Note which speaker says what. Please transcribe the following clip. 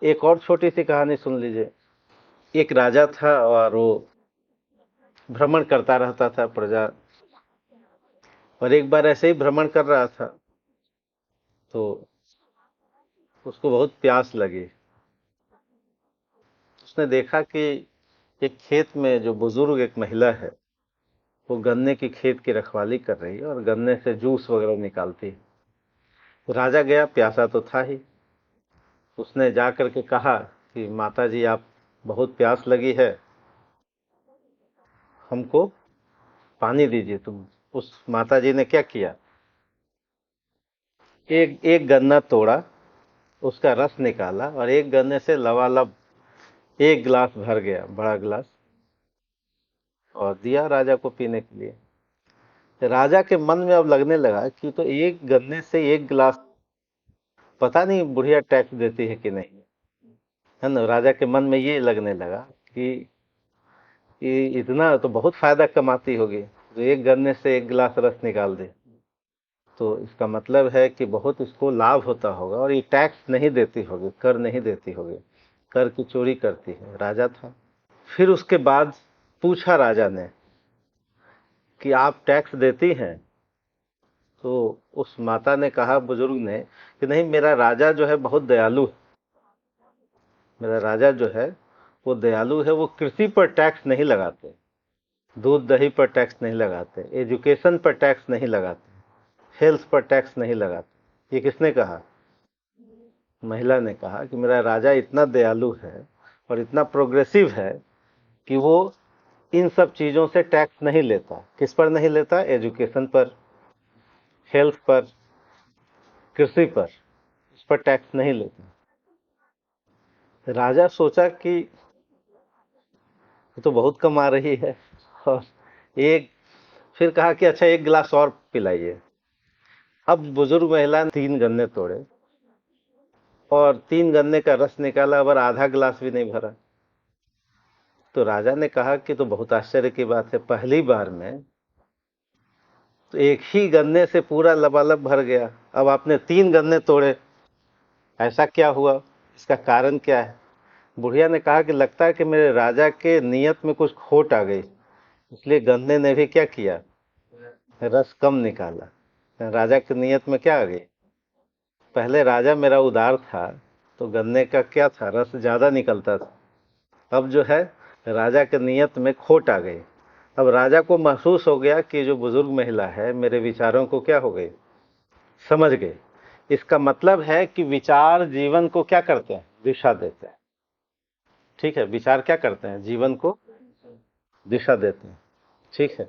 Speaker 1: एक और छोटी सी कहानी सुन लीजिए। एक राजा था और वो भ्रमण करता रहता था प्रजा, और एक बार ऐसे ही भ्रमण कर रहा था तो उसको बहुत प्यास लगी। उसने देखा कि एक खेत में जो बुजुर्ग एक महिला है वो गन्ने की खेत की रखवाली कर रही है और गन्ने से जूस वगैरह निकालती है। राजा गया, प्यासा तो था ही। उसने जा करके कहा कि माता जी, आप बहुत प्यास लगी है, हमको पानी दीजिए। तो उस माता जी ने क्या किया, एक एक गन्ना तोड़ा, उसका रस निकाला और एक गन्ने से लबालब एक गिलास भर गया, बड़ा गिलास, और दिया राजा को पीने के लिए। राजा के मन में अब लगने लगा कि तो एक गन्ने से एक गिलास, पता नहीं बुढ़िया टैक्स देती है कि नहीं, है ना। राजा के मन में ये लगने लगा कि इतना तो बहुत फायदा कमाती होगी, तो एक गन्ने से एक गिलास रस निकाल दे, तो इसका मतलब है कि बहुत इसको लाभ होता होगा, और ये टैक्स नहीं देती होगी, कर नहीं देती होगी, कर की चोरी करती है। राजा था। फिर उसके बाद पूछा राजा ने कि आप टैक्स देती हैं? तो उस माता ने कहा, बुजुर्ग ने, कि नहीं, मेरा राजा जो है बहुत दयालु है। मेरा राजा जो है वो दयालु है, वो कृषि पर टैक्स नहीं लगाते, दूध दही पर टैक्स नहीं लगाते, एजुकेशन पर टैक्स नहीं लगाते, हेल्थ पर टैक्स नहीं लगाते। ये किसने कहा? महिला ने कहा कि मेरा राजा इतना दयालु है और इतना प्रोग्रेसिव है कि वो इन सब चीज़ों से टैक्स नहीं लेता। किस पर नहीं लेता? एजुकेशन पर, हेल्थ पर, कृषि पर, इस पर टैक्स नहीं लेता। राजा सोचा कि ये तो बहुत कमा रही है, और एक फिर कहा कि अच्छा, एक गिलास और पिलाइए। अब बुजुर्ग महिला ने 3 गन्ने तोड़े और 3 गन्ने का रस निकाला, पर आधा गिलास भी नहीं भरा। तो राजा ने कहा कि तो बहुत आश्चर्य की बात है, पहली बार में तो एक ही गन्ने से पूरा लबालब भर गया, अब आपने 3 गन्ने तोड़े, ऐसा क्या हुआ? इसका कारण क्या है? बुढ़िया ने कहा कि लगता है कि मेरे राजा के नियत में कुछ खोट आ गई, इसलिए गन्ने ने भी क्या किया, रस कम निकाला। राजा की नियत में क्या आ गई? पहले राजा मेरा उदार था तो गन्ने का क्या था, रस ज्यादा निकलता था। अब जो है राजा के नियत में खोट आ गई। अब राजा को महसूस हो गया कि जो बुजुर्ग महिला है मेरे विचारों को क्या हो गई, समझ गई। इसका मतलब है कि विचार जीवन को क्या करते हैं, दिशा देते हैं। ठीक है, विचार क्या करते हैं, जीवन को दिशा देते हैं। ठीक है।